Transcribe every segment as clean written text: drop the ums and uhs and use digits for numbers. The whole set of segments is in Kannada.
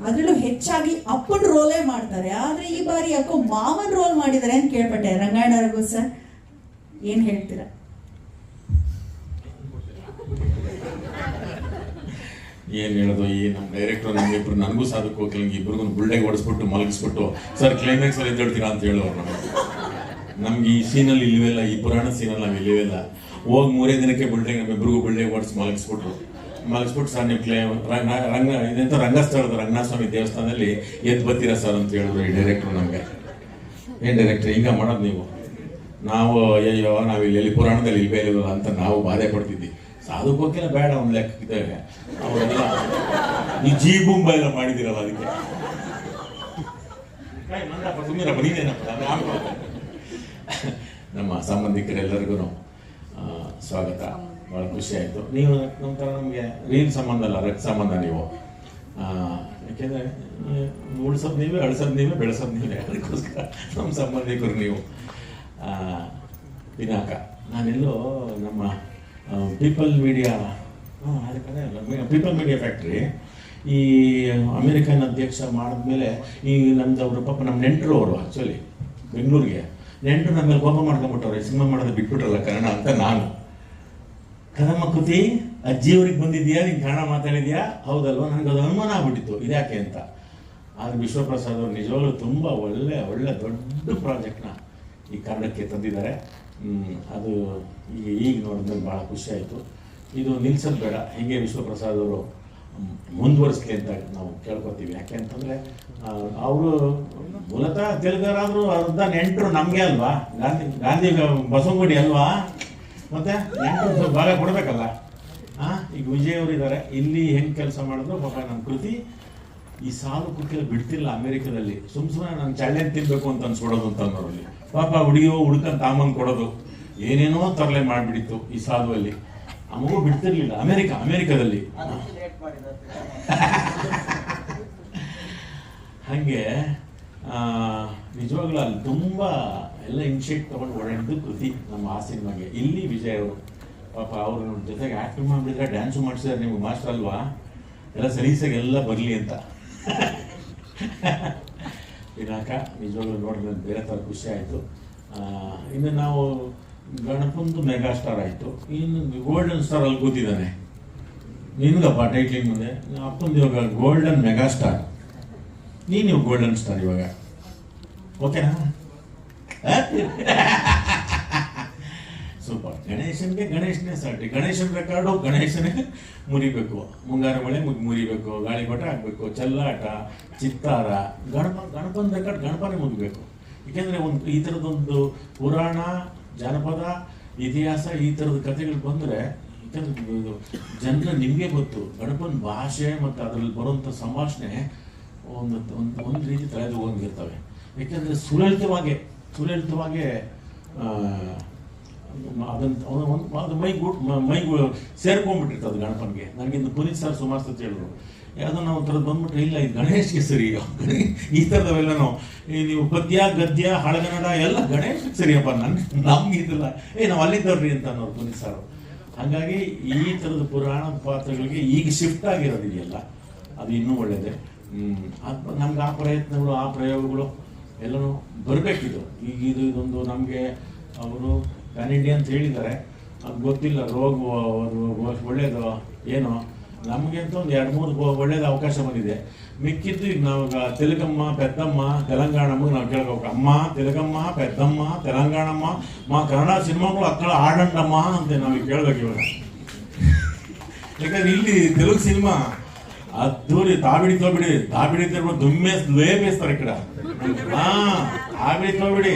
ಅದರಲ್ಲೂ ಹೆಚ್ಚಾಗಿ ಅಪ್ಪನ ರೋಲೇ ಮಾಡ್ತಾರೆ. ಆದ್ರೆ ಈ ಬಾರಿ ಯಾಕೋ ಮಾವನ್ ರೋಲ್ ಮಾಡಿದ್ದಾರೆ ಅಂತ ಕೇಳ್ಪಟ್ಟೆ. ರಂಗಾಯಣ ರಘು ಸರ್, ಏನ್ ಹೇಳ್ತೀರಾ? ಏನು ಹೇಳೋದು, ಈ ನಮ್ಮ ಡೈರೆಕ್ಟರ್ ನಮಗಿಬ್ರು, ನನಗೂ ಸಾಧಕ್ಕೆ ಹೋಗಿಲ್ಲ, ಇಬ್ರಿಗೂ ಬುಲ್ಡೆಗೆ ಹೊಡೆಸ್ಬಿಟ್ಟು ಮಲಗಿಸ್ಬಿಟ್ಟು ಸರ್ ಕ್ಲೈಮ್ಯಾಕ್ಸ್ ಅಲ್ಲಿ ಎದ್ದೇಳ್ತೀರಾ ಅಂತ ಹೇಳೋರು. ನಮ್ಗೆ ಈ ಸೀನಲ್ಲಿ ಇಲ್ವೇಲ್ಲ, ಈ ಪುರಾಣ ಸೀನಲ್ಲಿ ನಾವು ಇಲ್ವೇಲ್ಲ. ಹೋಗಿ 3 ದಿನಕ್ಕೆ ಬುಲ್ಡೆಗೆ ನಮ್ಮಿಬ್ರಿಗೂ ಬುಲ್ಡೆಗೆ ಹೊಡೆಸಿ ಮಲಗಿಸ್ಬಿಟ್ಟು ಸರ್ ನೀವು ಇದಂತ ರಂಗಸ್ಥಳದ ರಂಗನಾಥ ಸ್ವಾಮಿ ದೇವಸ್ಥಾನದಲ್ಲಿ ಎದ್ದು ಬರ್ತೀರಾ ಸರ್ ಅಂತ ಹೇಳಿದ್ರು ಈ ಡೈರೆಕ್ಟ್ರು ನಮಗೆ. ಏನು ಡೈರೆಕ್ಟ್ರ್ ಹಿಂಗೆ ಮಾಡೋದು ನೀವು? ನಾವು ಅಯ್ಯೋ ನಾವು ಇಲ್ಲಿ ಪುರಾಣದಲ್ಲಿ ಇಲ್ವೇ ಇಲ್ವಲ್ಲ ಅಂತ ನಾವು ಬಾಧೆ ಪಡ್ತಿದ್ವಿ. ಸಾಧುಕೋಕೆಲ್ಲ ಬೇಡ ಒಂದು ಲೆಕ್ಕದಾಗ ಅವರೆಲ್ಲ ಈ ಜೀಬುಂಬ ಎಲ್ಲ ಮಾಡಿದಿರಲ್ಲ, ಅದಕ್ಕೆ ನಮ್ಮ ಸಂಬಂಧಿಕರೆಲ್ಲರಿಗೂ ಸ್ವಾಗತ. ಭಾಳ ಖುಷಿ ಆಯಿತು. ನೀವು ನಮ್ಮ ಥರ ನಮಗೆ ರೀಲ್ ಸಂಬಂಧ ಅಲ್ಲ, ರಕ್ತ ಸಂಬಂಧ ನೀವು. ಯಾಕೆಂದರೆ ಉಳ್ಸೋದು ನೀವೇ, ಅಳಿಸೋದು ನೀವೇ, ಬೆಳೆಸೋದು ನೀವೇ. ಅದಕ್ಕೋಸ್ಕರ ನಮ್ಮ ಸಂಬಂಧಿಕರು ನೀವು. ಪಿನಾಕ ನಾನೆಲ್ಲೋ ನಮ್ಮ people media people media factory ಈ ಅಮೇರಿಕನ್ ಅಧ್ಯಕ್ಷ ಮಾಡಿದ್ಮೇಲೆ ಈ ನಮ್ದವರು ಪಾಪ ನಮ್ಮ ನೆಂಟರು ಅವರು ಆ್ಯಕ್ಚುಲಿ ಬೆಂಗಳೂರಿಗೆ ನೆಂಟರು ನಮ್ಮ ಮೇಲೆ ಕೋಪ ಮಾಡ್ಕೊಂಡ್ಬಿಟ್ಟವ್ರೆ, ಸಿನಿಮಾ ಮಾಡೋದು ಬಿಟ್ಬಿಟ್ರಲ್ಲ ಕನ್ನಡ ಅಂತ. ನಾನು ಕದಮ್ಮ ಕೃತಿ ಅಜ್ಜಿಯವ್ರಿಗೆ ಬಂದಿದ್ಯಾ, ನೀನು ಕನ್ನಡ ಮಾತಾಡಿದ್ಯಾ? ಹೌದಲ್ವ? ನನಗೆ ಅದು ಅನುಮಾನ ಆಗ್ಬಿಟ್ಟಿತ್ತು ಇದ್ಯಾಕೆ ಅಂತ. ಆದರೆ ವಿಶ್ವಪ್ರಸಾದ್ ಅವರು ನಿಜವಾಗ್ಲೂ ತುಂಬ ಒಳ್ಳೆ ದೊಡ್ಡ ಪ್ರಾಜೆಕ್ಟ್ನ ಈ ಕನ್ನಡಕ್ಕೆ ತಂದಿದ್ದಾರೆ. ಅದು ಈಗ ನೋಡಿದ್ಮೇಲೆ ಭಾಳ ಖುಷಿ ಆಯಿತು. ಇದು ನಿಲ್ಸೋದು ಬೇಡ, ಹೀಗೆ ವಿಶ್ವಪ್ರಸಾದ್ ಅವರು ಮುಂದುವರಿಸ್ಲಿ ಅಂತ ನಾವು ಕೇಳ್ಕೊತೀವಿ. ಯಾಕೆ ಅಂತಂದರೆ ಅವರು ಮೂಲತಃ ತೆಲುಗರಾದರೂ ಅರ್ಧ ನೆಂಟರು ನಮಗೆ ಅಲ್ವಾ, ಗಾಂಧಿ ಬಸವನಗುಡಿ ಅಲ್ವಾ, ಮತ್ತೆ ನೆಂಟರು ಭಾಗ ಕೊಡಬೇಕಲ್ಲ. ಈಗ ವಿಜಯ್ ಅವರು ಇದ್ದಾರೆ ಇಲ್ಲಿ, ಹೆಂಗೆ ಕೆಲಸ ಮಾಡಿದ್ರು ಪಾಪ ನಮ್ಮ ಕೃತಿ ಈ ಸಾಲು ಕುಕ್ಕೆಲ್ಲ ಬಿಡ್ತಿಲ್ಲ ಅಮೇರಿಕಾದಲ್ಲಿ. ಸುಮ್ಮನೆ ನಾನು ಚಾಲೆಂಜ್ ತಿನ್ಬೇಕು ಅಂತ ಅನ್ಸ್ಕೊಡೋದು ಅಂತ ಅನ್ನೋರಲ್ಲಿ ಪಾಪ ಹುಡುಕಂತ ತಾಮಂದು ಕೊಡೋದು ಏನೇನೋ ತರಲೆ ಮಾಡಿಬಿಡಿತ್ತು ಈ ಸಾಧುವಲ್ಲಿ. ಆ ಮಗು ಬಿಡ್ತಿರ್ಲಿಲ್ಲ ಅಮೇರಿಕಾದಲ್ಲಿ. ಹಾಗೆ ನಿಜವಾಗ್ಲೂ ಅಲ್ಲಿ ತುಂಬ ಎಲ್ಲ ಇನ್ಶಿಯೇಟ್ ತೊಗೊಂಡು ಓಡಾಡಿದ್ದು ಕೃತಿ ನಮ್ಮ ಆ ಸಿನಿಮಾಗೆ. ಇಲ್ಲಿ ವಿಜಯ್ ಅವರು ಪಾಪ ಅವ್ರ ಜೊತೆಗೆ ಆ್ಯಕ್ಟಿಂಗ್ ಮಾಡಿದ್ರೆ ಡ್ಯಾನ್ಸು ಮಾಡಿಸಿದ್ರೆ ನಿಮ್ಗೆ ಮಾಸ್ಟರ್ ಅಲ್ವಾ, ಎಲ್ಲ ಸಲೀಸಾಗಿ ಎಲ್ಲ ಬರಲಿ ಅಂತ. ಇನ್ನಾಕ ನಿಜವಾಗ್ಲೂ ನೋಡಿದ್ರೆ ಬೇರೆ ಥರ ಖುಷಿ ಆಯಿತು. ಇನ್ನು ನಾವು ಗಣಪಂದು ಮೆಗಾ ಸ್ಟಾರ್ ಆಯಿತು, ಇನ್ನು ಗೋಲ್ಡನ್ ಸ್ಟಾರ್ ಅಲ್ಲಿ ಕೂತಿದ್ದಾನೆ. ನಿನ್ಗಪ್ಪ ಟೈಟ್ಲಿಂಗ್ ಮುಂದೆ ಅಪ್ಪಂದು ಇವಾಗ ಗೋಲ್ಡನ್ ಮೆಗಾ ಸ್ಟಾರ್, ನೀವು ಗೋಲ್ಡನ್ ಸ್ಟಾರ್ ಇವಾಗ. ಓಕೆನಾ? ಸೂಪರ್. ಗಣೇಶನೇ ಸಾಟಿ. ಗಣೇಶನ ರೆಕಾರ್ಡು ಗಣೇಶನೇ ಮುರಿಬೇಕು. ಮುಂಗಾರು ಮಳೆ ಮುರಿಬೇಕು, ಗಾಳಿಪಟ ಹಾಕಬೇಕು, ಚೆಲ್ಲಾಟ, ಚಿತ್ತಾರ, ಗಣಪನ ರೆಕಾರ್ಡ್ ಗಣಪನೇ ಮುಗಿಬೇಕು. ಏಕೆಂದರೆ ಈ ಥರದೊಂದು ಪುರಾಣ, ಜಾನಪದ, ಇತಿಹಾಸ ಈ ಥರದ ಕಥೆಗಳು ಬಂದರೆ, ಯಾಕಂದ್ರೆ ಜನರ ನಿಮಗೆ ಗೊತ್ತು ಗಣಪನ ಭಾಷೆ ಮತ್ತು ಅದರಲ್ಲಿ ಬರುವಂಥ ಸಂಭಾಷಣೆ ಒಂದು ರೀತಿ ತಲೆದೋಗಿರ್ತವೆ. ಯಾಕೆಂದರೆ ಸುಲಲಿತವಾಗೇ ಅದು ಮೈಗೂ ಸೇರ್ಕೊಂಡ್ಬಿಟ್ಟಿರ್ತದೆ ಗಣಪನಿಗೆ. ನನಗಿಂದು ಪುನೀತ್ ಸರ್ ಸುಮಾರು ಸತಿ ಹೇಳಿದ್ರು, ಯಾವುದೋ ನಾವು ಒಂಥರದ್ದು ಬಂದ್ಬಿಟ್ರೆ ಇಲ್ಲ ಇದು ಗಣೇಶ್ಗೆ ಸರಿ, ಈ ಥರದವೆಲ್ಲನೂ ನೀವು ಪದ್ಯ ಗದ್ಯ ಹಳಗನ್ನಡ ಎಲ್ಲ ಗಣೇಶಕ್ಕೆ ಸರಿಯಪ್ಪ, ನಮ್ಗೆ ಇದಿಲ್ಲ, ನಾವು ಅಲ್ಲಿದ್ದವ್ರಿ ಅಂತ ಅನ್ನೋರು ಪುನೀತ್ ಸರ್. ಹಾಗಾಗಿ ಈ ಥರದ ಪುರಾಣದ ಪಾತ್ರಗಳಿಗೆ ಈಗ ಶಿಫ್ಟ್ ಆಗಿರೋದಿದೆಯಲ್ಲ, ಅದು ಇನ್ನೂ ಒಳ್ಳೆಯದೇ. ನಮ್ಗೆ ಆ ಪ್ರಯತ್ನಗಳು, ಆ ಪ್ರಯೋಗಗಳು ಎಲ್ಲನೂ ಬರಬೇಕಿದು. ಈಗ ಇದೊಂದು ನಮಗೆ ಅವರು ಪ್ಯಾನ್ ಇಂಡಿಯಾ ಅಂತ ಹೇಳಿದ್ದಾರೆ, ಅದು ಗೊತ್ತಿಲ್ಲ ರೋಗ ಒಳ್ಳೇದು ಏನೋ. ನಮಗೆ ಅಂತ ಒಂದು 2-3 ಒಳ್ಳೇದು ಅವಕಾಶ ಬಂದಿದೆ. ಮಿಕ್ಕಿದ್ದು ಈಗ ನಾವು ತೆಲುಗಮ್ಮ ಪೆದ್ದಮ್ಮ ತೆಲಂಗಾಣಮ್ಮ ನಾವು ಕೇಳ್ಬೇಕು. ಅಮ್ಮ ತೆಲುಗಮ್ಮ ಪೆದ್ದಮ್ಮ ತೆಲಂಗಾಣಮ್ಮ ಮಾ ಕನ್ನಡ ಸಿನಿಮಾಗಳು ಅಕ್ಕಳ ಆಡಂಡಮ್ಮ ಅಂತ ನಾವೀಗ ಕೇಳ್ಬೇಕು ಇವಾಗ. ಯಾಕಂದ್ರೆ ಇಲ್ಲಿ ತೆಲುಗು ಸಿನಿಮಾ ಅದ್ದೂರಿ ತಾಬಿಡಿ ತಿರ್ಬೋದು ದುಮ್ಮೆ ಲೇಪೇಸ್ತಾರೆ ಈ ಕಡೆ. ತಾಬಿಡಿ ತೋಬಿಡಿ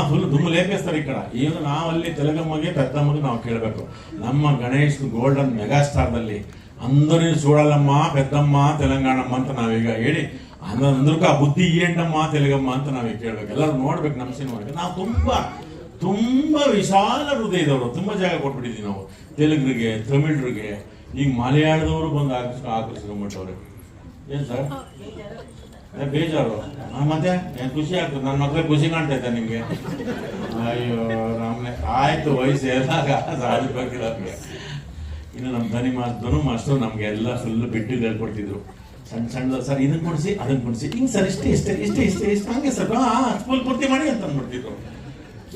ಫುಲ್ ದುಮ್ಮು ಲೇಪೇಸ್ತಾರೆ ಈ ಕಡೆ. ಈಗ ನಾವಲ್ಲಿ ತೆಲುಗಮ್ಮಗೆ ಪೆದ್ದಮ್ಮಗೆ ನಾವು ಕೇಳಬೇಕು. ನಮ್ಮ ಗಣೇಶ್ ಗೋಲ್ಡನ್ ಮೆಗಾಸ್ಟಾರ್ದಲ್ಲಿ అందరూ చూడాలమ్మా పెద్దమ్మ తెలంగాణಮ್ಮ ಅಂತ ನಾವೀಗ ಹೇಳಿ ಅಂದ್ರಕ್ಕ ಬುದ್ಧಿ ఏంటಮ್ಮ ತೆಲುಗಮ್ಮ ಅಂತ ನಾವೀಗ ಕೇಳ್ಬೇಕು. ಎಲ್ಲರೂ ನೋಡ್ಬೇಕು ನಮ್ಮ ಸಿನಿಮಾಗೆ. ನಾವು ತುಂಬ ವಿಶಾಲ ಹೃದಯದವರು, ತುಂಬ ಜಾಗ ಕೊಟ್ಬಿಟ್ಟಿದ್ದೀವಿ ನಾವು ತೆಲುಗರಿಗೆ, ತಮಿಳ್ರಿಗೆ, ಈಗ ಮಲಯಾಳದವರು ಬಂದು ಆಕರ್ಸ್ಕೊಂಡ್ಬಿಟ್ಟವ್ರೆ. ಏನು ಸರ್ ಬೇಜಾರು? ಮತ್ತೆ ಖುಷಿ ಆಗ್ತದೆ, ನನ್ನ ಮಕ್ಳಿಗೆ ಖುಷಿ ಕಾಣ್ತೈತೆ ನಿಮಗೆ? ಅಯ್ಯೋ ನಮ್ಮನೆ ಆಯ್ತು, ವಯಸ್ಸು ಎಲ್ಲಾಗ ಸಾಧಿಸ್ಬೇಕಿಲ್ಲ. ಇನ್ನು ನಮ್ಮ ಧನು ಮಾಸ್ಟರ್ ನಮಗೆ ಎಲ್ಲ ಫುಲ್ ಬಿಟ್ಟು ಹೇಳ್ಕೊಡ್ತಿದ್ರು. ಸಣ್ಣ ಸರ್ ಇದನ್ನ ಕೊಡಿಸಿ ಅದನ್ನ ಕೊಡಿಸಿ ಹಿಂಗೆ ಸರ್ ಇಷ್ಟೇ ಹಂಗೆ ಸರ್ ಸ್ಕೂಲ್ ಪೂರ್ತಿ ಮಾಡಿ ಅಂತ ಅಂದ್ಬಿಡ್ತಿದ್ರು.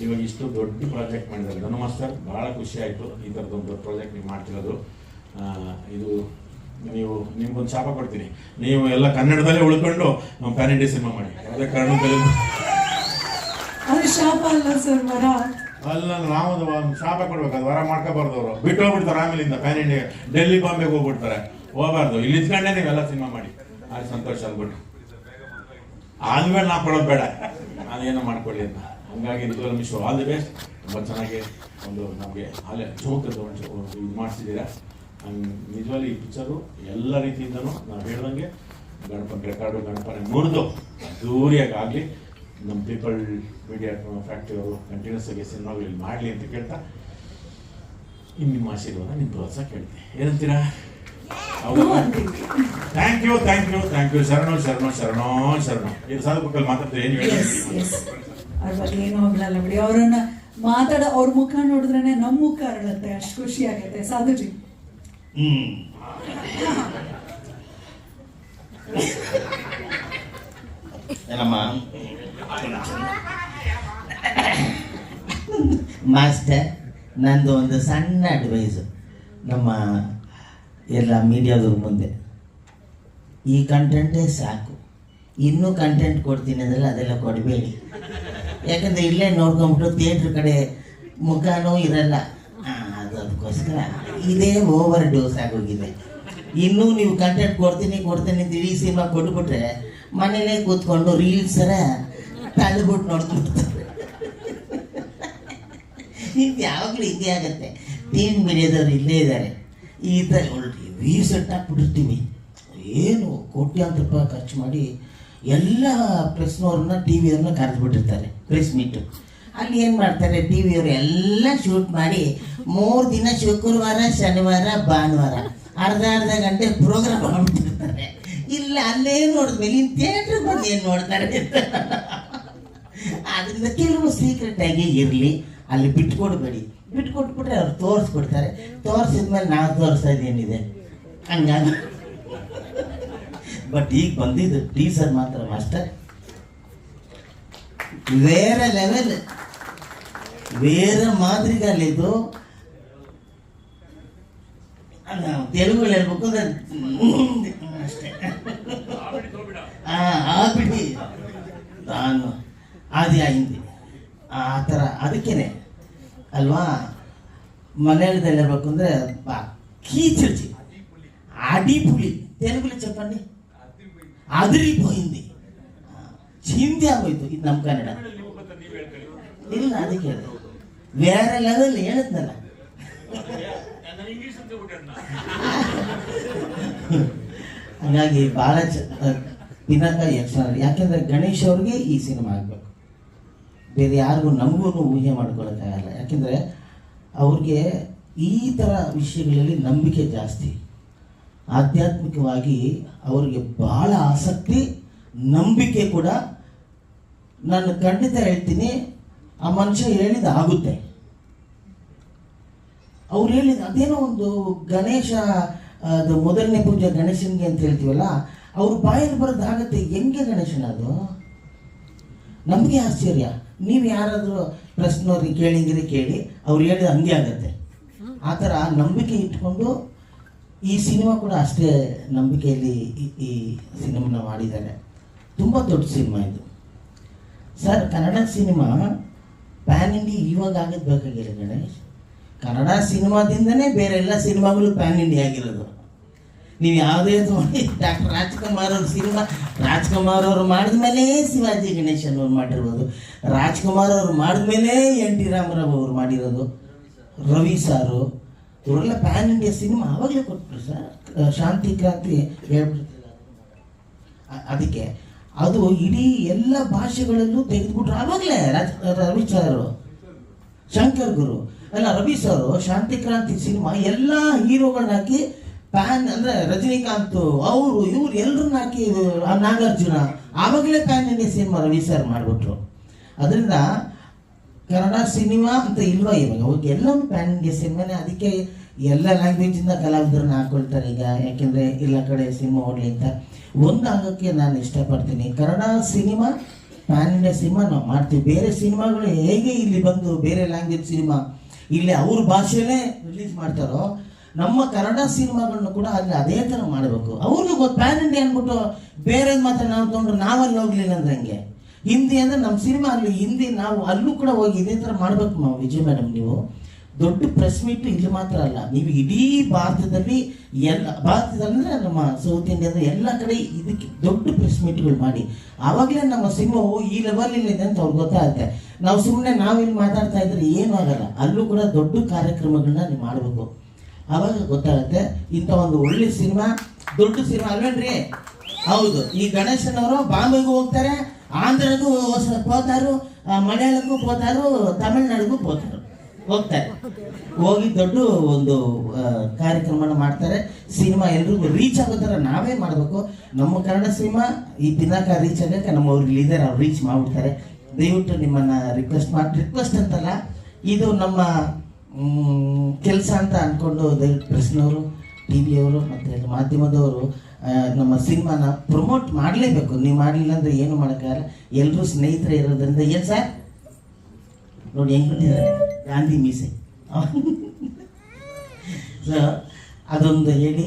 ಇವಾಗ ಇಷ್ಟು ದೊಡ್ಡ ಪ್ರಾಜೆಕ್ಟ್ ಮಾಡಿದ್ದಾರೆ ಧನು ಮಾಸ್ಟರ್, ಭಾಳ ಖುಷಿ ಆಯಿತು ಈ ಥರದೊಂದು ಪ್ರಾಜೆಕ್ಟ್ ನೀವು ಮಾಡ್ತಿರೋದು. ಇದು ನೀವು ನಿಮ್ಗೊಂದು ಶಾಪ ಕೊಡ್ತೀನಿ, ನೀವು ಎಲ್ಲ ಕನ್ನಡದಲ್ಲೇ ಉಳ್ಕೊಂಡು ಪ್ಯಾನ್ ಇಂಡಿಯಾ ಸಿನಿಮಾ ಮಾಡಿ, ಯಾವುದೇ ಕಾರಣದಲ್ಲಿ ಅದು ಶಾಪ ಅಲ್ಲ ಸರ್, ವರ ಅಲ್ಲ. ನಾವು ಒಂದು ಶಾಪ ಕೊಡ್ಬೇಕು, ಅದು ವರ ಮಾಡ್ಕೋಬಾರ್ದು. ಅವರು ಬಿಟ್ಟು ಹೋಗ್ಬಿಡ್ತಾರೆ ಆಮೇಲಿಂದ ಪ್ಯಾನ್ ಇಂಡಿಯಾ, ಡೆಲ್ಲಿ ಬಾಂಬೆಗೆ ಹೋಗ್ಬಿಡ್ತಾರೆ, ಹೋಗಬಾರ್ದು. ಇಲ್ಲಿ ಇದ್ಕೊಂಡೆ ನೀವೆಲ್ಲ ಸಿನಿಮಾ ಮಾಡಿ, ಅದು ಸಂತೋಷ ಅಂದ್ಬಿಟ್ಟು ಆದ್ಮೇಲೆ ನಾವು ಕೊಡೋದು ಬೇಡ, ಅದೇನೋ ಮಾಡ್ಕೊಳ್ಳಿ ಅಂತ. ಹಂಗಾಗಿ ನಿಜವಾಗ್ಲೂ ಮಿಶ್ ಆಲ್ ದಿ ಬೆಸ್ಟ್. ತುಂಬ ಚೆನ್ನಾಗಿ ಒಂದು ನಮಗೆ ಅಲ್ಲೇ ಚೌಕದ್ದು ಇದು ಮಾಡಿಸಿದ್ದೀರಾ. ನಿಜವಾಗ್ಲೂ ಈ ಪಿಕ್ಚರು ಎಲ್ಲ ರೀತಿಯಿಂದನೂ ನಾವು ಹೇಳ್ದಂಗೆ ಗಣಪನ ರೆಕಾರ್ಡು, ಗಣಪನ ಮುರಿದು ಅದ್ದೂರಿಯಾಗಿ ಆಗಲಿ. ನಮ್ಮ ಪೀಪಲ್ ಮೀಡಿಯಾ ಫ್ಯಾಕ್ಟ್ರಿ ಅವರು ಕಂಟಿನ್ಯೂಸ್ ಆಗಿ ಸಿನಿಮಾಗಳು ಇಲ್ಲಿ ಮಾಡಲಿ ಅಂತ ಕೇಳ್ತಾ, ಇನ್ನು ನಿಮ್ಮ ಆಶೀರ್ವಾದ, ನಿಮ್ಮ ಪ್ರೋತ್ಸಾಹ ಕೇಳ್ತೀನಿ. ಏನಂತೀರಾ? ಹೌದು, ಥ್ಯಾಂಕ್ ಯು. ಶರಣೋ. ಇದು ಸಾಧುಪಕ್ಕಲ್ಲಿ ಮಾತಾಡ್ತಾರೆ, ಏನು ಹೇಳಿ ಅದ್ರ ಬಗ್ಗೆ ಏನೂ ಹೋಗ್ಲಲ್ಲ ಬಿಡಿ. ಅವ್ರನ್ನ ಅವ್ರ ಮುಖ ನೋಡಿದ್ರೆ ನಮ್ಮ ಮುಖ ಅರಳುತ್ತೆ, ಅಷ್ಟು ಖುಷಿ ಆಗುತ್ತೆ. ಸಾಧುಜಿ ಮಾಸ್ಟರ್, ನಂದು ಒಂದು ಸಣ್ಣ ಅಡ್ವೈಸು ನಮ್ಮ ಎಲ್ಲ ಮೀಡಿಯಾದವ್ರ ಮುಂದೆ. ಈ ಕಂಟೆಂಟೇ ಸಾಕು, ಇನ್ನೂ ಕಂಟೆಂಟ್ ಕೊಡ್ತೀನಿ ಅದೆಲ್ಲ ಅದೆಲ್ಲ ಕೊಡಬೇಡಿ. ಯಾಕಂದರೆ ಇಲ್ಲೇ ನೋಡ್ಕೊಂಬಿಟ್ಟು ಥಿಯೇಟ್ರ್ ಕಡೆ ಮುಖನೂ ಇರಲ್ಲ. ಅದಕ್ಕೋಸ್ಕರ ಇದೇ ಓವರ್ ಡೋಸ್ ಆಗೋಗಿದೆ. ಇನ್ನೂ ನೀವು ಕಂಟೆಂಟ್ ಕೊಡ್ತೀನಿ ಅಂತ ಇಡೀ ಸಿನಿಮಾ ಕೊಟ್ಬಿಟ್ರೆ ಮನೇಲೇ ಕೂತ್ಕೊಂಡು ರೀಲ್ಸರ ತಳ್ಳಿಬಿಟ್ಟು ನೋಡ್ಕೊಡ್ತಾರೆ. ಇದು ಯಾವಾಗಲೂ ಇದೇ ಆಗುತ್ತೆ. ಟೀಮ್ ಮೀಡಿಯಾದವ್ರು ಇಲ್ಲೇ ಇದ್ದಾರೆ. ಈ ಥರ ರೀಸೆಟ್ ಹಾಕ್ಬಿಟ್ಟಿರ್ತೀವಿ, ಏನು ಕೋಟ್ಯಾಂತರ ರೂಪಾಯಿ ಖರ್ಚು ಮಾಡಿ ಎಲ್ಲ ಪ್ರೆಸ್ನವ್ರನ್ನ ಟಿ ವಿಯವ್ರನ್ನ ಕರೆದುಬಿಟ್ಟಿರ್ತಾರೆ ಪ್ರೆಸ್ ಮೀಟು. ಅಲ್ಲಿ ಏನು ಮಾಡ್ತಾರೆ, ಟಿ ವಿಯವರು ಎಲ್ಲ ಶೂಟ್ ಮಾಡಿ 3 ದಿನ ಶುಕ್ರವಾರ, ಶನಿವಾರ, ಭಾನುವಾರ ಅರ್ಧ ಗಂಟೆ ಪ್ರೋಗ್ರಾಮ್ ಮಾಡ್ಬಿಟ್ಟಿರ್ತಾರೆ. ಇಲ್ಲ ಅಲ್ಲೇ ನೋಡಿದ್ಮೇಲೆ ಇನ್ನು ಥಿಯೇಟ್ರಿಗೆ ಬಂದು ಏನು ನೋಡ್ತಾರೆ ಅಂತ. ಅದರಿಂದ ಕೆಲವು ಸೀಕ್ರೆಟಾಗಿ ಇರಲಿ, ಅಲ್ಲಿ ಬಿಟ್ಕೊಡ್ಬೇಡಿ. ಬಿಟ್ಕೊಟ್ಬಿಟ್ರೆ ಅವ್ರು ತೋರಿಸ್ಕೊಡ್ತಾರೆ. ತೋರಿಸಿದ್ಮೇಲೆ ನಾವು ತೋರಿಸ್ತಾ ಇದೇನಿದೆ ಹಂಗಾಗಿ. ಬಟ್ ಈಗ ಬಂದಿದ್ದು ಟೀಸರ್ ಮಾತ್ರ ಮಾಸ್ಟರ್ ಬೇರೆ ಲೆವೆಲ್, ಬೇರೆ ಮಾದರಿಗಲ್ಲಿದ್ದು. ತೆಲುಗು ಹೇಳ್ಬೇಕು ಅಂದ್ರೆ ಅಷ್ಟೇ ಆಗ್ಬಿಟ್ಟು ನಾನು ಆದಿ ಆಯಿಂದಿ ಆ ಥರ. ಅದಕ್ಕೇನೆ ಅಲ್ವಾ ಮಲಯಾಳದಲ್ಲಿ ಹೇಳ್ಬೇಕು ಅಂದರೆ ಕೀಚರ್ಜಿ ಅಡಿಪುಳಿ, ತೆಲುಗುಲಿ చెప్పండి ಅದಿರಿపోయింది, ಹಿಂದಿ ಆಗೋಯ್ತು. ಇದು ನಮ್ಮ ಕನ್ನಡ ಇಲ್ಲ, ಅದಕ್ಕೆ ಬೇರೆ ಲೆವೆಲ್ ಹೇಳಿದ್ನಲ್ಲ. ಹಾಗಾಗಿ ಭಾಳ ಪಿನಕ ಯಕ್ಷಗಾನ. ಯಾಕೆಂದರೆ ಗಣೇಶ್ ಅವ್ರಿಗೆ ಈ ಸಿನಿಮಾ ಆಗಬೇಕು, ಬೇರೆ ಯಾರಿಗೂ ನಮಗೂ ಊಹೆ ಮಾಡ್ಕೊಳ್ಳೋಕ್ಕಾಗಲ್ಲ. ಯಾಕೆಂದರೆ ಅವ್ರಿಗೆ ಈ ಥರ ವಿಷಯಗಳಲ್ಲಿ ನಂಬಿಕೆ ಜಾಸ್ತಿ, ಆಧ್ಯಾತ್ಮಿಕವಾಗಿ ಅವ್ರಿಗೆ ಭಾಳ ಆಸಕ್ತಿ, ನಂಬಿಕೆ ಕೂಡ. ನಾನು ಖಂಡಿತ ಹೇಳ್ತೀನಿ, ಆ ಮನುಷ್ಯ ಹೇಳಿದ ಆಗುತ್ತೆ. ಅವ್ರು ಹೇಳಿದ ಅದೇನೋ ಒಂದು ಗಣೇಶ, ಅದು ಮೊದಲನೇ ಪೂಜೆ ಗಣೇಶನಿಗೆ ಅಂತ ಹೇಳ್ತೀವಲ್ಲ, ಅವ್ರ ಬಾಯಲ್ಲಿ ಬರೋದಾಗತ್ತೆ. ಹೆಂಗೆ ಗಣೇಶನ ಅದು? ನಮಗೆ ಆಶ್ಚರ್ಯ. ನೀವು ಯಾರಾದರೂ ಪ್ರಶ್ನವ್ರಿಗೆ ಕೇಳಿಂಗಿರಿ ಕೇಳಿ, ಅವ್ರು ಹೇಳಿದ ಹಂಗೆ ಆಗತ್ತೆ. ಆ ಥರ ನಂಬಿಕೆ ಇಟ್ಕೊಂಡು ಈ ಸಿನಿಮಾ ಕೂಡ ಅಷ್ಟೇ ನಂಬಿಕೆಯಲ್ಲಿ ಈ ಸಿನಿಮಾನ ಮಾಡಿದ್ದಾರೆ. ತುಂಬ ದೊಡ್ಡ ಸಿನಿಮಾ ಇದು sir. Kannada cinema PAN India ಇವಾಗ ಆಗೋದು ಬೇಕಾಗಿಲ್ಲ ಗಣೇಶ್. ಕನ್ನಡ ಸಿನಿಮಾದಿಂದನೇ ಬೇರೆ ಎಲ್ಲ ಸಿನಿಮಾಗಳು ಪ್ಯಾನ್ ಇಂಡಿಯಾ ಆಗಿರೋದು. ನೀವು ಯಾವುದೇ ನೋಡಿ, ಡಾಕ್ಟರ್ ರಾಜ್ಕುಮಾರ್ ಅವ್ರ ಸಿನಿಮಾ, ರಾಜ್ಕುಮಾರ್ ಅವರು ಮಾಡಿದ್ಮೇಲೆ ಶಿವಾಜಿ ಗಣೇಶನ್ ಅವ್ರು ಮಾಡಿರ್ಬೋದು, ರಾಜ್ಕುಮಾರ್ ಅವ್ರು ಮಾಡಿದ್ಮೇಲೆ NT ರಾಮರಾವ್ ಅವ್ರು ಮಾಡಿರೋದು, ರವಿ ಸಾರು ಇವರೆಲ್ಲ ಪ್ಯಾನ್ ಇಂಡಿಯಾ ಸಿನಿಮಾ ಆವಾಗಲೇ ಕೊಟ್ಬಿಟ್ರು ಸರ್. ಶಾಂತಿ ಕ್ರಾಂತಿ ಹೇಳ್ಬಿಡ್ತಿಲ್ಲ. ಅದಕ್ಕೆ ಅದು ಇಡೀ ಎಲ್ಲ ಭಾಷೆಗಳಲ್ಲೂ ತೆಗೆದುಬಿಟ್ರು ಆವಾಗಲೇ. ರವಿ ಸಾರು, ಶಂಕರ್ ಗುರು ಅಲ್ಲ, ರವಿ ಸಾರು ಶಾಂತಿ ಕ್ರಾಂತಿ ಸಿನಿಮಾ ಎಲ್ಲ ಹೀರೋಗಳನ್ನ ಹಾಕಿ ಪ್ಯಾನ್, ಅಂದರೆ ರಜನಿಕಾಂತ್ ಅವರು ಇವ್ರು ಎಲ್ಲರನ್ನ ಹಾಕಿ, ನಾಗಾರ್ಜುನ, ಆವಾಗಲೇ PAN India cinema Ravi sir ಮಾಡಿಬಿಟ್ರು. ಅದರಿಂದ ಕನ್ನಡ ಸಿನಿಮಾ ಅಂತ ಇಲ್ವಾ ಇವಾಗ, ಅವಾಗ ಎಲ್ಲವೂ ಪ್ಯಾನ್ ಇಂಡಿಯಾ ಸಿನಿಮಾನೇ. ಅದಕ್ಕೆ ಎಲ್ಲ ಲ್ಯಾಂಗ್ವೇಜಿಂದ ಕಲಾವಿದರನ್ನ ಹಾಕೊಳ್ತಾರೆ ಈಗ, ಯಾಕೆಂದರೆ ಎಲ್ಲ ಕಡೆ ಸಿನಿಮಾ ಓಡಲಿ ಅಂತ. ಒಂದಾಗೋಕ್ಕೆ ನಾನು ಇಷ್ಟಪಡ್ತೀನಿ, Kannada cinema PAN India cinema ನಾವು ಮಾಡ್ತೀವಿ. ಬೇರೆ ಸಿನಿಮಾಗಳು ಹೇಗೆ ಇಲ್ಲಿ ಬಂದು ಬೇರೆ ಲ್ಯಾಂಗ್ವೇಜ್ ಸಿನಿಮಾ ಇಲ್ಲಿ ಅವ್ರ ಭಾಷೆಯಲ್ಲೇ ರಿಲೀಸ್ ಮಾಡ್ತಾರೋ, ನಮ್ಮ ಕನ್ನಡ ಸಿನಿಮಾಗಳನ್ನ ಕೂಡ ಅಲ್ಲಿ ಅದೇ ಥರ ಮಾಡಬೇಕು. ಅವ್ರಿಗೂ ಗೊತ್ತು ಪ್ಯಾನ್ ಇಂಡಿಯಾ ಅಂದ್ಬಿಟ್ಟು ಬೇರೆ ಮಾತ್ರ ನಾವು ತೊಗೊಂಡ್ರೆ ನಾವಲ್ಲಿ ಹೋಗ್ಲಿಲ್ಲ ಅಂದ್ರೆ ಹಂಗೆ. ಹಿಂದಿ ಅಂದರೆ ನಮ್ಮ ಸಿನಿಮಾ ಅಲ್ಲಿ ಹಿಂದಿ, ನಾವು ಅಲ್ಲೂ ಕೂಡ ಹೋಗಿ ಇದೇ ಥರ ಮಾಡಬೇಕು. ನಾವು ವಿಜಯ್ ಮೇಡಮ್, ನೀವು ದೊಡ್ಡ ಪ್ರೆಸ್ ಮೀಟ್ ಇಲ್ಲಿ ಮಾತ್ರ ಅಲ್ಲ, ನೀವು ಇಡೀ ಭಾರತದಲ್ಲಿ ಭಾರತದಂದ್ರೆ ನಮ್ಮ ಸೌತ್ ಇಂಡಿಯಾದ ಎಲ್ಲ ಕಡೆ ಇದಕ್ಕೆ ದೊಡ್ಡ ಪ್ರೆಸ್ ಮೀಟ್ಗಳು ಮಾಡಿ, ಆವಾಗಲೇ ನಮ್ಮ ಸಿನಿಮಾ ಈ ಲೆವೆಲ್ ಇದೆ ಅಂತ ಅವ್ರಿಗೆ ಗೊತ್ತಾಗುತ್ತೆ. ನಾವು ಸುಮ್ಮನೆ ನಾವಿಲ್ಲಿ ಮಾತಾಡ್ತಾ ಇದ್ರೆ ಏನೂ ಆಗಲ್ಲ, ಅಲ್ಲೂ ಕೂಡ ದೊಡ್ಡ ಕಾರ್ಯಕ್ರಮಗಳನ್ನ ನೀವು ಮಾಡಬೇಕು, ಆವಾಗ ಗೊತ್ತಾಗುತ್ತೆ. ಇಂಥ ಒಂದು ಒಳ್ಳೆ ಸಿನಿಮಾ, ದೊಡ್ಡ ಸಿನಿಮಾ ಅಲ್ವೇನ್ರಿ? ಹೌದು. ಈ ಗಣೇಶನವರು ಬಾಂಬೆಗೂ ಹೋಗ್ತಾರೆ, ಆಂಧ್ರಗೂ ಹೋಗ್ತಾರು, ಮಲಯಾಳಕ್ಕೂ ಹೋಗ್ತಾರು, ತಮಿಳ್ನಾಡಿಗೂ ಹೋಗ್ತಾರೆ. ಹೋಗಿ ದೊಡ್ಡ ಒಂದು ಕಾರ್ಯಕ್ರಮನ ಮಾಡ್ತಾರೆ. ಸಿನಿಮಾ ಎಲ್ರಿಗೂ ರೀಚ್ ಆಗೋ ಥರ ನಾವೇ ಮಾಡಬೇಕು. ನಮ್ಮ ಕನ್ನಡ ಸಿನಿಮಾ ಈ ದಿನಾಂಕ ರೀಚ್ ಆಗೋಕ್ಕೆ ನಮ್ಮವ್ರು ಲೀಡರ್ ಅವ್ರು ರೀಚ್ ಮಾಡಿಬಿಡ್ತಾರೆ. ದಯವಿಟ್ಟು ನಿಮ್ಮನ್ನು ರಿಕ್ವೆಸ್ಟ್ ಅಂತಲ್ಲ, ಇದು ನಮ್ಮ ಕೆಲಸ ಅಂತ ಅಂದ್ಕೊಂಡು ದಯವಿಟ್ಟು ಪ್ರೆಸ್ನವರು, ಟಿ ವಿಯವರು ಮತ್ತು ಮಾಧ್ಯಮದವರು ನಮ್ಮ ಸಿನಿಮಾನ ಪ್ರಮೋಟ್ ಮಾಡಲೇಬೇಕು. ನೀವು ಮಾಡಲಿಲ್ಲ ಅಂದರೆ ಏನು ಮಾಡೋಕ್ಕಾಗಲ್ಲ. ಎಲ್ಲರೂ ಸ್ನೇಹಿತರೆ ಇರೋದ್ರಿಂದ. ಏನು ಸರ್ ನೋಡಿ ಹೆಂಗೆ ಬಿಟ್ಟಿದ್ದಾರೆ ಗಾಂಧಿ ಮೀಸೆ. ಸೊ ಅದೊಂದು ಹೇಳಿ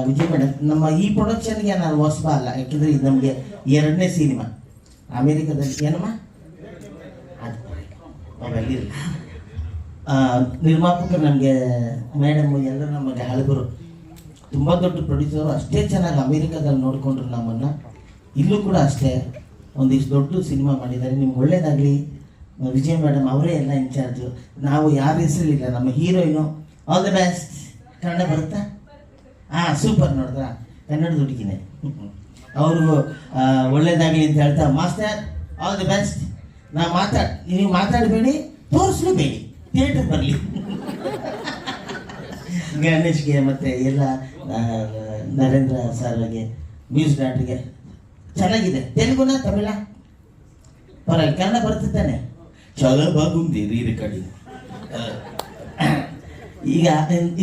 ವಿಜಯ್ ಮೇಡಮ್, ನಮ್ಮ ಈ ಪ್ರೊಡಕ್ಷನ್ಗೆ ನಾನು ಹೊಸಬ ಅಲ್ಲ, ಯಾಕೆಂದರೆ ಇದು ನಮಗೆ 2ನೇ ಸಿನಿಮಾ. ಅಮೇರಿಕಾದಲ್ಲಿ ಏನಮ್ಮ ಅದು ಅವೆಲ್ಲಿ ನಿರ್ಮಾಪಕರು ನಮಗೆ ಮೇಡಮ್ ಎಲ್ಲರೂ ನಮಗೆ ಹಳಬರು, ತುಂಬ ದೊಡ್ಡ ಪ್ರೊಡ್ಯೂಸರು. ಅಷ್ಟೇ ಚೆನ್ನಾಗಿ ಅಮೇರಿಕಾದಲ್ಲಿ ನೋಡಿಕೊಂಡ್ರು ನಮ್ಮನ್ನು. ಇಲ್ಲೂ ಕೂಡ ಅಷ್ಟೇ ಒಂದಿಷ್ಟು ದೊಡ್ಡ ಸಿನಿಮಾ ಮಾಡಿದ್ದಾರೆ. ನಿಮ್ಗೆ ಒಳ್ಳೇದಾಗಲಿ. ವಿಜಯ್ ಮೇಡಮ್ ಅವರೇ ಎಲ್ಲ ಇನ್ಚಾರ್ಜು, ನಾವು ಯಾರ ಹೆಸರಿಲ್ಲ. ನಮ್ಮ heroine all the best. Kannada ಬರುತ್ತಾ? ಹಾಂ, ಸೂಪರ್. ನೋಡಿದ್ರ ಕನ್ನಡದ ಹುಡುಗಿನೇ. ಅವ್ರಿಗೂ ಒಳ್ಳೇದಾಗಲಿ ಅಂತ ಹೇಳ್ತಾ, ಮಾಸ್ಟರ್ ಆಲ್ ದಿ ಬೆಸ್ಟ್. ನೀವು ಮಾತಾಡಬೇಡಿ, ತೋರಿಸ್ಲೇಬೇಡಿ, ಥಿಯೇಟರ್ ಬರಲಿ. ಗಣೇಶ್ಗೆ ಮತ್ತು ಎಲ್ಲ ನರೇಂದ್ರ ಸರ್ಗೆ, ಮ್ಯೂಸಿಕ್ ಡೈರೆಕ್ಟರ್ಗೆ ಚೆನ್ನಾಗಿದೆ. ತೆಲುಗುನ ತಮಿಳ ಪರವಾಗಿಲ್ಲ, ಕನ್ನಡ ಬರ್ತಿದ್ದಾನೆ. ಚಲೋ ಬಾಗುಂದಿ ರೀ ರೆಕಾರ್ಡಿಂಗ್. ಈಗ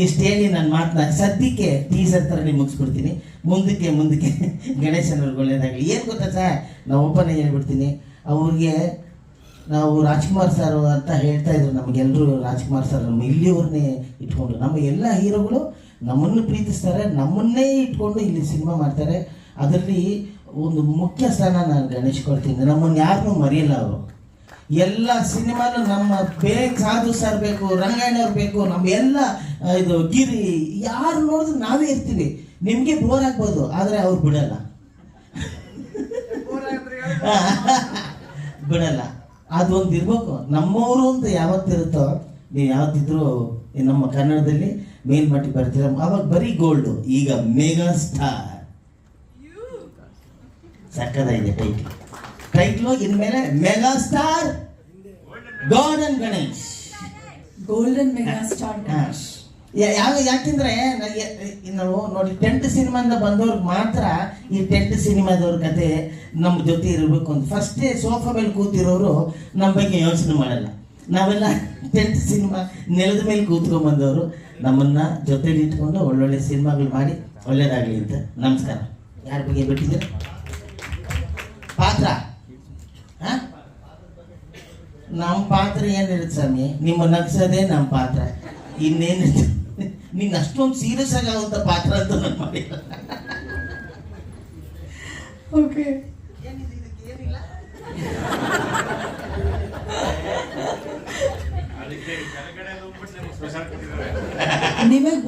ಇಷ್ಟು ಹೇಳಿ ನಾನು ಮಾತನಾಡಿ ಸದ್ಯಕ್ಕೆ ಟೀಸರ್ ಥರ ನೀವು ಮುಗಿಸ್ಬಿಡ್ತೀನಿ. ಮುಂದಕ್ಕೆ ಗಣೇಶನವ್ರಿಗೆ ಒಳ್ಳೇದಾಗಲಿ. ಏನು ಗೊತ್ತಾ ಸರ್, ನಾವು ಓಪನ್ ಹೇಳ್ಬಿಡ್ತೀನಿ. ಅವ್ರಿಗೆ ನಾವು ರಾಜ್ಕುಮಾರ್ ಸರ್ ಅಂತ ಹೇಳ್ತಾ ಇದ್ರು, ನಮಗೆಲ್ಲರೂ ರಾಜ್ಕುಮಾರ್ ಸರ್ ನಮ್ಮ ಇಲ್ಲಿಯವ್ರನ್ನೇ ಇಟ್ಕೊಂಡು, ನಮ್ಮ ಎಲ್ಲ ಹೀರೋಗಳು ನಮ್ಮನ್ನು ಪ್ರೀತಿಸ್ತಾರೆ, ನಮ್ಮನ್ನೇ ಇಟ್ಕೊಂಡು ಇಲ್ಲಿ ಸಿನಿಮಾ ಮಾಡ್ತಾರೆ. ಅದರಲ್ಲಿ ಒಂದು ಮುಖ್ಯ ಸ್ಥಾನ ನಾನು ಗಣೇಶ್ ಕೊಡ್ತೀನಿ. ನಮ್ಮನ್ನು ಯಾರನ್ನೂ ಮರೆಯಲ್ಲ ಅವರು. ಎಲ್ಲ ಸಿನಿಮಾನು ನಮ್ಮ ಸಾಧು ಸರ್ ಬೇಕು, ರಂಗಾಯಣವ್ರು ಬೇಕು, ನಮ್ಮ ಎಲ್ಲ ಇದು ಗಿರಿ ಯಾರು ನೋಡಿದ್ರು ನಾವೇ ಇರ್ತೀವಿ. ನಿಮಗೆ ಬೋರ್ ಆಗ್ಬೋದು, ಆದರೆ ಅವ್ರು ಬಿಡಲ್ಲ. ಅದೊಂದು ಇರ್ಬೇಕು. ನಮ್ಮವರು ಅಂತ ಯಾವತ್ತಿರುತ್ತೋ, ನೀವು ಯಾವತ್ತಿದ್ರು ನಮ್ಮ ಕನ್ನಡದಲ್ಲಿ ಮೇಲ್ಮಟ್ಟಿಗೆ ಬರ್ತೀರ, ಅವಾಗ ಬರೀ ಗೋಲ್ಡು. ಈಗ ಮೆಗಾ ಸ್ಟಾರ್ ಸಕ್ಕದಾಗಿದೆ ಟೈಟ್ಲು. ಇನ್ಮೇಲೆ mega star golden Ganesh, golden mega star Ganesh. ಯಾಕೆಂದ್ರೆ ನಾವು ನೋಡಿ, ಟೆಂಟ್ ಸಿನಿಮಾದಿಂದ ಬಂದವ್ರಿಗೆ ಮಾತ್ರ ಈ ಟೆಂಟ್ ಸಿನಿಮಾದವ್ರ ಕತೆ ನಮ್ಮ ಜೊತೆ ಇರಬೇಕು ಅಂತ. ಫಸ್ಟೇ ಸೋಫಾ ಮೇಲೆ ಕೂತಿರೋರು ನಮ್ಮ ಬಗ್ಗೆ ಯೋಚನೆ ಮಾಡಲ್ಲ. ನಾವೆಲ್ಲ ಟೆಂಟ್ ಸಿನಿಮಾ ನೆಲದ ಮೇಲೆ ಕೂತ್ಕೊಂಡ್ಬಂದವರು, ನಮ್ಮನ್ನ ಜೊತೆಲಿ ಇಟ್ಕೊಂಡು ಒಳ್ಳೊಳ್ಳೆ ಸಿನಿಮಾಗಳು ಮಾಡಿ ಒಳ್ಳೇದಾಗಲಿ ಅಂತ. ನಮಸ್ಕಾರ. ಯಾರ ಬಗ್ಗೆ ಬಿಟ್ಟಿದ್ದೀರ ಪಾತ್ರ? ನಮ್ಮ ಪಾತ್ರ ಏನಿರುತ್ತೆ ಸ್ವಾಮಿ, ನಿಮ್ಮ ನಗ್ಸೋದೇ ನಮ್ಮ ಪಾತ್ರ. ಇನ್ನೇನು ನೀನು ಅಷ್ಟೊಂದು ಸೀರಿಯಸ್ ಆಗುವಂಥ ಪಾತ್ರ ಅಂತ ನಾನು ಮಾಡಿಲ್ಲ. ಓಕೆ, ನಿಮಗೆ